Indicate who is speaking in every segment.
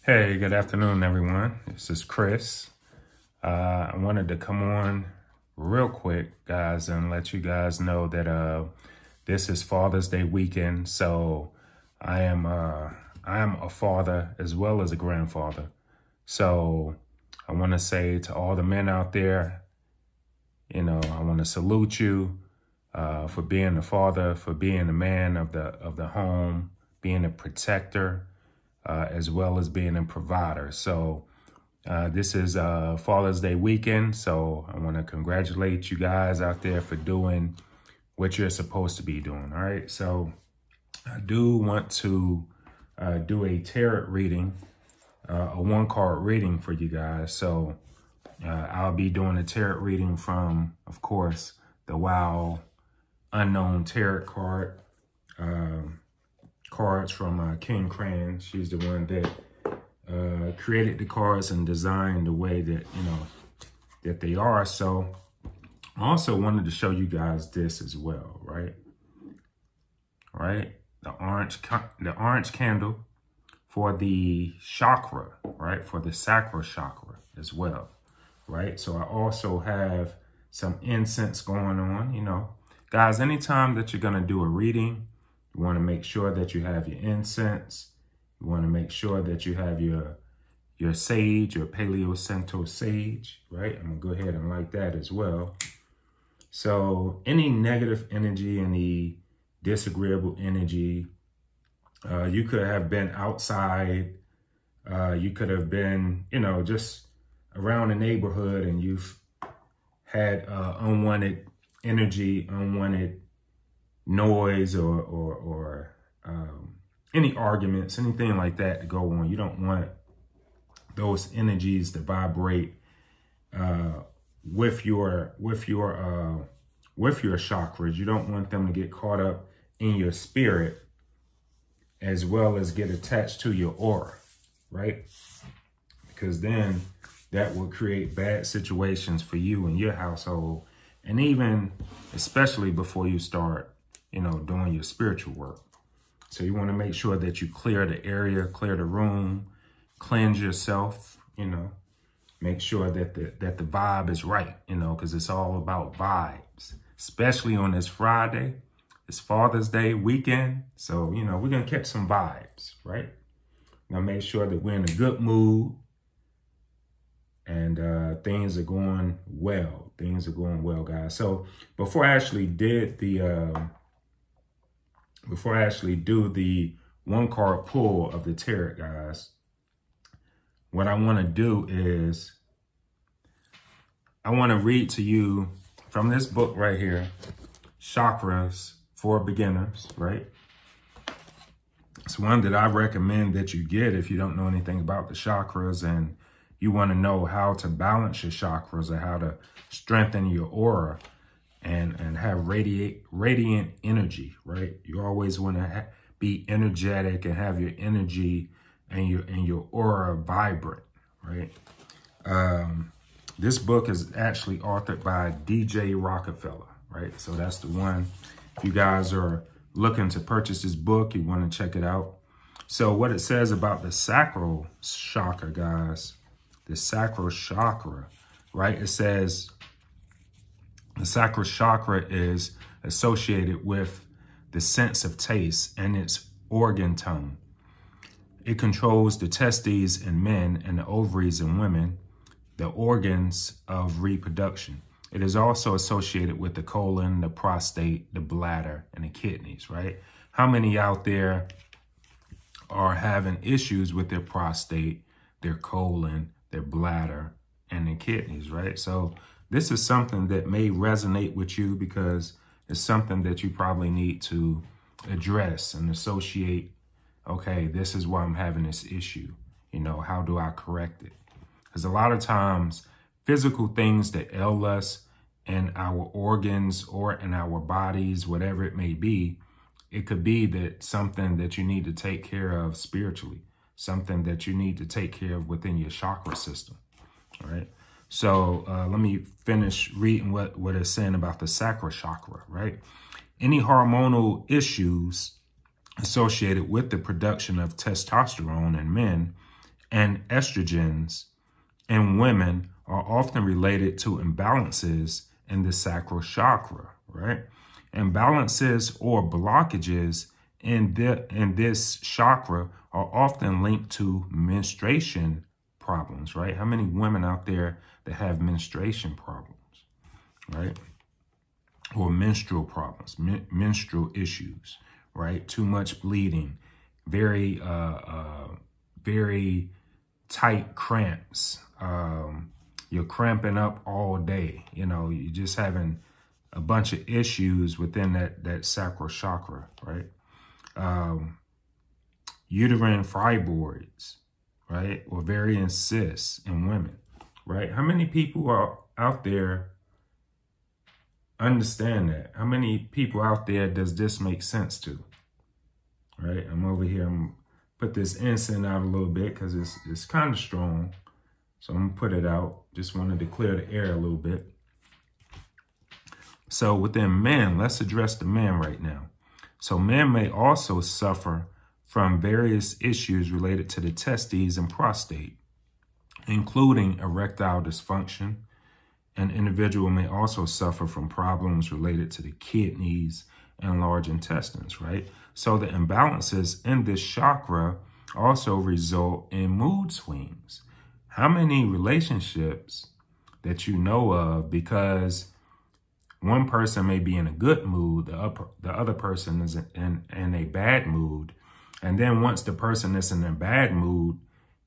Speaker 1: Hey, good afternoon, everyone. This is Chris. I wanted to come on real quick, guys, and let you guys know that this is Father's Day weekend. So I am a father as well as a grandfather. So I want to say to all the men out there, I want to salute you for being the father, for being the man of the home, being a protector, as well as being a provider. So this is Father's Day weekend. So I want to congratulate you guys out there for doing what you're supposed to be doing. All right. So I do want to do a tarot reading, a one-card reading for you guys. So I'll be doing a tarot reading from, of course, the Wild Unknown Tarot card. Cards from King Cran. She's the one that created the cards and designed the way that, that they are. So I also wanted to show you guys this as well, right? Right? The orange candle for the chakra, right? For the sacral chakra as well, right? So I also have some incense going on, Guys, anytime that you're going to do a reading, you want to make sure that you have your incense. You want to make sure that you have your sage, your Palo Santo sage, right? I'm going to go ahead and light that as well. So any negative energy, any disagreeable energy, you could have been outside. You could have been, just around the neighborhood and you've had unwanted energy, unwanted noise or any arguments, anything like that to go on. You don't want those energies to vibrate with your chakras. You don't want them to get caught up in your spirit as well as get attached to your aura, right? Because then that will create bad situations for you and your household, and even especially before you start doing your spiritual work. So you want to make sure that you clear the area, clear the room, cleanse yourself, make sure that the vibe is right, because it's all about vibes, especially on this Friday. It's Father's Day weekend. So, we're going to catch some vibes, right? Now make sure that we're in a good mood and things are going well. Things are going well, guys. So before I actually do the one card pull of the tarot, guys, what I want to do is I want to read to you from this book right here, Chakras for Beginners, right? It's one that I recommend that you get if you don't know anything about the chakras and you want to know how to balance your chakras or how to strengthen your aura and have radiant energy, right? You always want to be energetic and have your energy and your aura vibrant, right? This book is actually authored by DJ Rockefeller, right? So that's the one. If you guys are looking to purchase this book, you want to check it out. So what it says about the sacral chakra, guys, the sacral chakra, right? It says the sacral chakra is associated with the sense of taste and its organ tone. It controls the testes in men and the ovaries in women, the organs of reproduction. It is also associated with the colon, the prostate, the bladder, and the kidneys, right? How many out there are having issues with their prostate, their colon, their bladder, and their kidneys, right? So this is something that may resonate with you because it's something that you probably need to address and associate. Okay, this is why I'm having this issue. How do I correct it? Because a lot of times physical things that ail us in our organs or in our bodies, whatever it may be, it could be that something that you need to take care of spiritually, something that you need to take care of within your chakra system, all right? So let me finish reading what it's saying about the sacral chakra, right? Any hormonal issues associated with the production of testosterone in men and estrogens in women are often related to imbalances in the sacral chakra, right? Imbalances or blockages in this chakra are often linked to menstruation problems, right? How many women out there that have menstruation problems, right? Or menstrual problems, menstrual issues, right? Too much bleeding, very tight cramps. You're cramping up all day. You know, you're just having a bunch of issues within that sacral chakra, right? Uterine fibroids, right? Ovarian cysts in women, right? How many people are out there understand that? How many people out there does this make sense to? Right? I'm over here. I'm put this incense out a little bit because it's kind of strong. So I'm gonna put it out. Just wanted to clear the air a little bit. So within men, let's address the men right now. So men may also suffer from various issues related to the testes and prostate, including erectile dysfunction. An individual may also suffer from problems related to the kidneys and large intestines, right? So the imbalances in this chakra also result in mood swings. How many relationships that you know of, because one person may be in a good mood, the other person is in a bad mood, and then once the person that's in a bad mood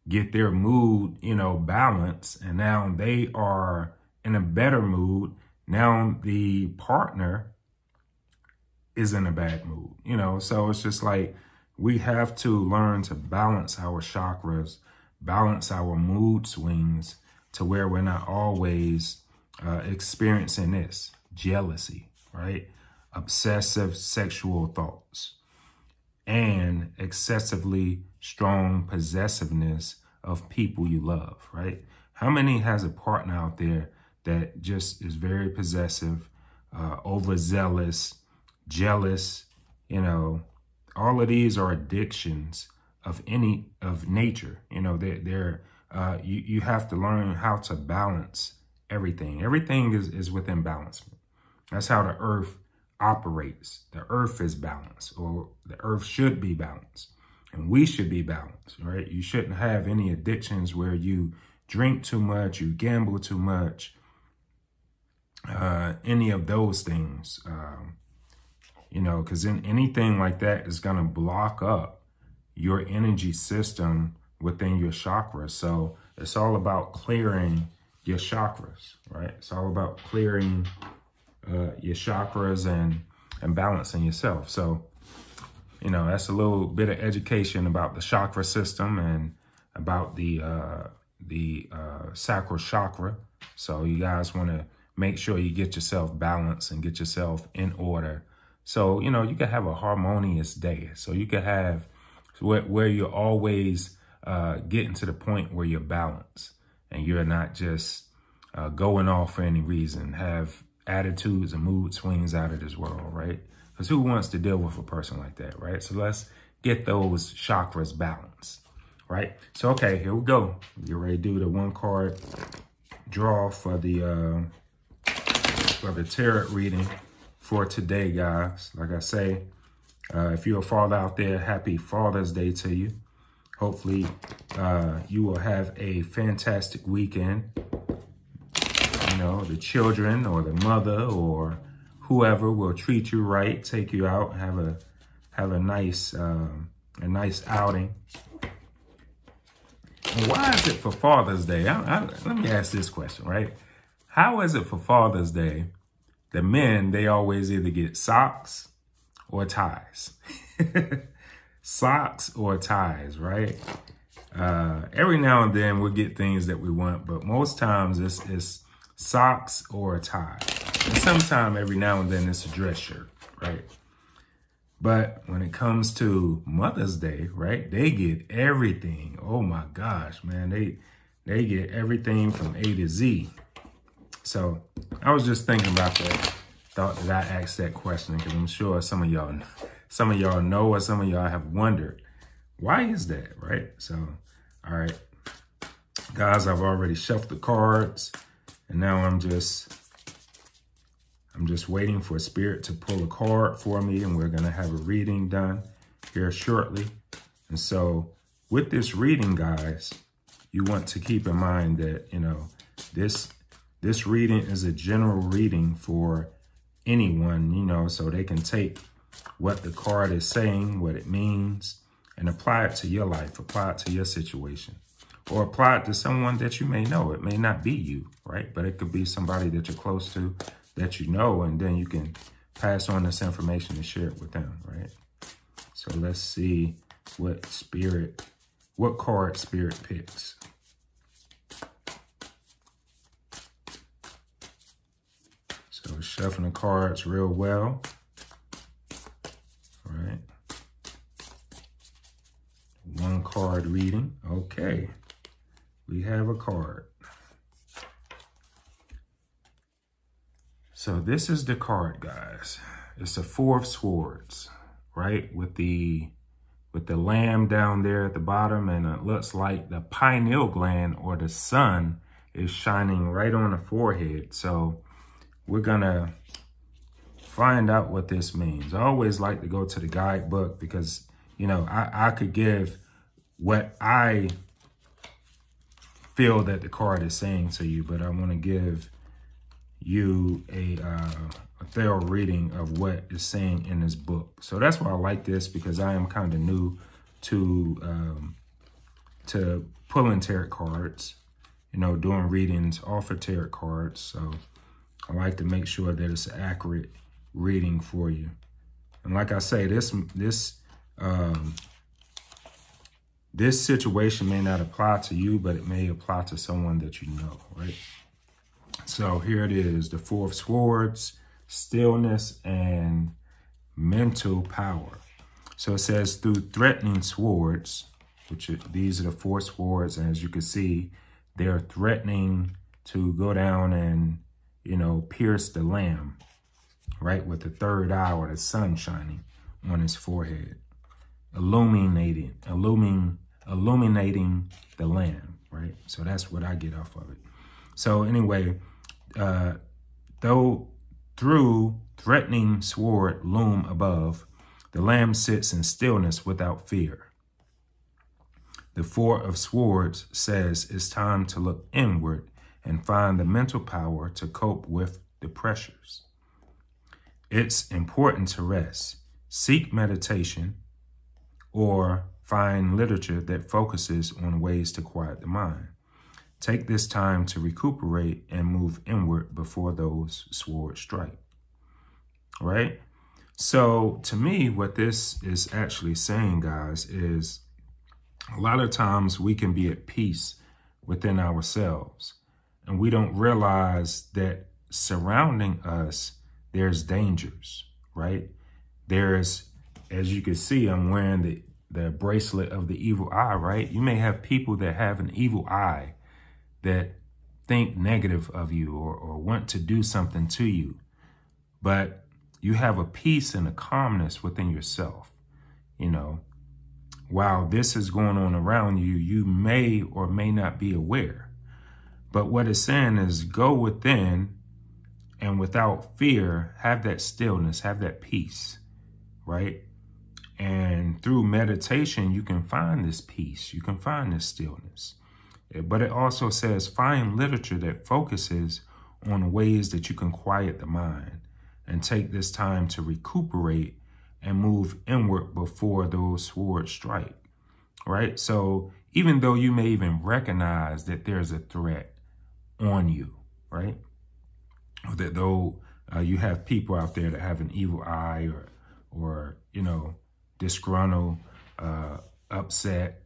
Speaker 1: get their mood, you know, balanced, and now they are in a better mood, now the partner is in a bad mood, you know? So it's just like, we have to learn to balance our chakras, balance our mood swings to where we're not always experiencing this jealousy, right? Obsessive sexual thoughts and excessively strong possessiveness of people you love, right? How many has a partner out there that just is very possessive, overzealous, jealous? You know, all of these are addictions of nature. You know, you have to learn how to balance everything. Everything is within balance. That's how the earth operates. The earth is balanced, or the earth should be balanced, and we should be balanced, right? You shouldn't have any addictions where you drink too much, you gamble too much, any of those things, you know, because anything like that is going to block up your energy system within your chakras. So it's all about clearing your chakras, right? It's all about clearing your chakras and balancing yourself. So, you know, that's a little bit of education about the chakra system and about the sacral chakra. So you guys want to make sure you get yourself balanced and get yourself in order. So, you know, you can have a harmonious day. So you can have where you're always getting to the point where you're balanced and you're not just going off for any reason, have attitudes and mood swings out of this world, right? Because who wants to deal with a person like that, right? So let's get those chakras balanced, right? So, okay, here we go. Get ready to do the 1-card draw for the tarot reading for today, guys. Like I say, if you're a father out there, happy Father's Day to you. Hopefully, you will have a fantastic weekend. You know, the children or the mother or whoever will treat you right, take you out, have a nice outing. And why is it for Father's Day? Let me ask this question, right? How is it for Father's Day, the men, they always either get socks or ties? Socks or ties, right? Every now and then we'll get things that we want, but most times it's socks or a tie. And sometime every now and then it's a dress shirt, right? But when it comes to Mother's Day, right, they get everything. Oh my gosh, man, they get everything from A to Z. So I was just thinking about that. Thought that I asked that question because I'm sure some of y'all know, or some of y'all have wondered, why is that, right? So, all right, Guys, I've already shuffled the cards, and now I'm just waiting for Spirit to pull a card for me, and we're going to have a reading done here shortly. And so with this reading, guys, you want to keep in mind that, you know, this reading is a general reading for anyone, you know, so they can take what the card is saying, what it means, and apply it to your life, apply it to your situation, or apply it to someone that you may know. It may not be you, right? But it could be somebody that you're close to, that you know, and then you can pass on this information and share it with them, right? So let's see what card Spirit picks. So shuffling the cards real well. All right. One card reading. Okay. We have a card. So this is the card, guys. It's a Four of Swords, right? With the lamb down there at the bottom, and it looks like the pineal gland or the sun is shining right on the forehead. So we're gonna find out what this means. I always like to go to the guidebook because, you know, I could give what I feel that the card is saying to you, but I want to give you a thorough reading of what is saying in this book. So that's why I like this, because I am kind of new to pulling tarot cards, you know, doing readings off of tarot cards. So I like to make sure that it's an accurate reading for you. And like I say, this situation may not apply to you, but it may apply to someone that you know, right? So here it is, the Four of Swords, stillness, and mental power. So it says, through threatening swords, these are the four swords, and as you can see, they're threatening to go down and, you know, pierce the lamb, right, with the third eye or the sun shining on his forehead, illuminating the lamb, right? So that's what I get off of it. So anyway, though through threatening sword loom above, the lamb sits in stillness without fear. The Four of Swords says it's time to look inward and find the mental power to cope with the pressures. It's important to rest, seek meditation, or find literature that focuses on ways to quiet the mind. Take this time to recuperate and move inward before those swords strike, right? So to me, what this is actually saying, guys, is a lot of times we can be at peace within ourselves, and we don't realize that surrounding us, there's dangers, right? There's, as you can see, I'm wearing the bracelet of the evil eye, right? You may have people that have an evil eye that think negative of you or want to do something to you, but you have a peace and a calmness within yourself. You know, while this is going on around you, you may or may not be aware. But what it's saying is go within and without fear, have that stillness, have that peace, right? And through meditation, you can find this peace, you can find this stillness. But it also says find literature that focuses on ways that you can quiet the mind and take this time to recuperate and move inward before those swords strike, right? So even though you may even recognize that there's a threat on you, right? Or that though you have people out there that have an evil eye or you know, disgruntled, upset,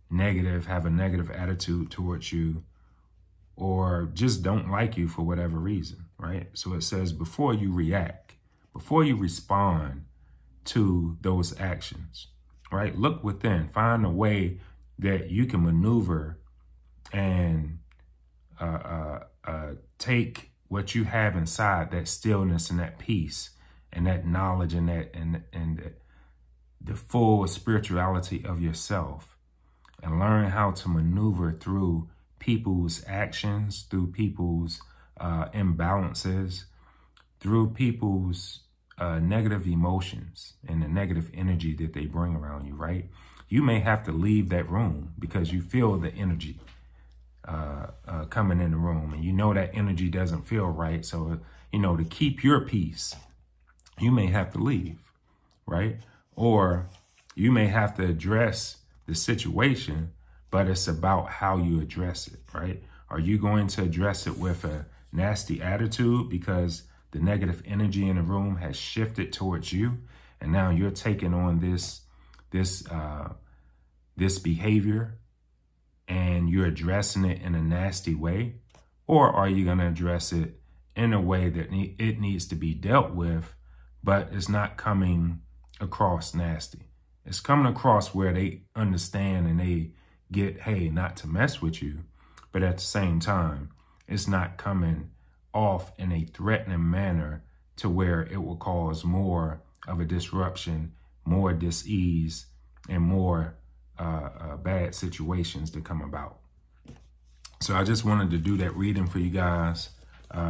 Speaker 1: negative, have a negative attitude towards you, or just don't like you for whatever reason, right? So it says before you react, before you respond to those actions, right? Look within, find a way that you can maneuver and take what you have inside, that stillness and that peace and that knowledge and that and the full spirituality of yourself, and learn how to maneuver through people's actions, through people's imbalances, through people's negative emotions and the negative energy that they bring around you, right? You may have to leave that room because you feel the energy coming in the room, and you know that energy doesn't feel right. So, you know, to keep your peace, you may have to leave, right? Or you may have to address the situation, but it's about how you address it, right? Are you going to address it with a nasty attitude because the negative energy in the room has shifted towards you, and now you're taking on this behavior and you're addressing it in a nasty way? Or are you going to address it in a way that it needs to be dealt with, but it's not coming across nasty? It's coming across where they understand and they get, hey, not to mess with you, but at the same time, it's not coming off in a threatening manner to where it will cause more of a disruption, more dis-ease, and more bad situations to come about. So I just wanted to do that reading for you guys.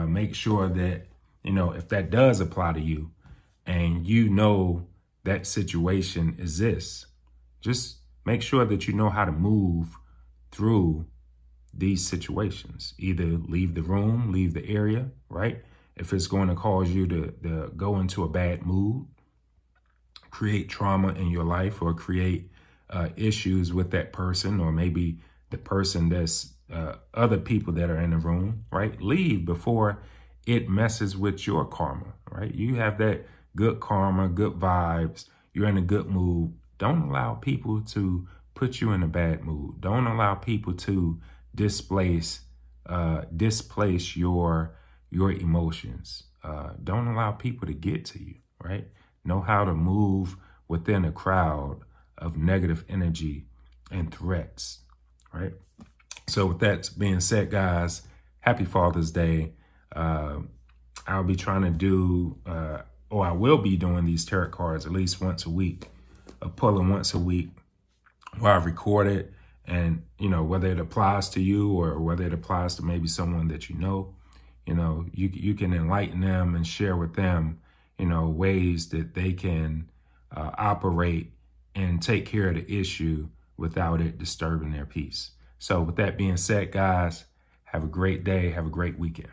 Speaker 1: Make sure that, you know, if that does apply to you and you know that situation exists, just make sure that you know how to move through these situations. Either leave the room, leave the area, right? If it's going to cause you to go into a bad mood, create trauma in your life, or create issues with that person, or maybe the person that's other people that are in the room, right? Leave before it messes with your karma, right? You have that good karma, good vibes. You're in a good mood. Don't allow people to put you in a bad mood. Don't allow people to displace your emotions. Don't allow people to get to you, right? Know how to move within a crowd of negative energy and threats, right? So with that being said, guys, happy Father's Day. I'll be trying to do, or I will be doing these tarot cards at least once a week, pulling once a week while I record it. And, you know, whether it applies to you or whether it applies to maybe someone that you know, you can enlighten them and share with them, you know, ways that they can operate and take care of the issue without it disturbing their peace. So with that being said, guys, have a great day. Have a great weekend.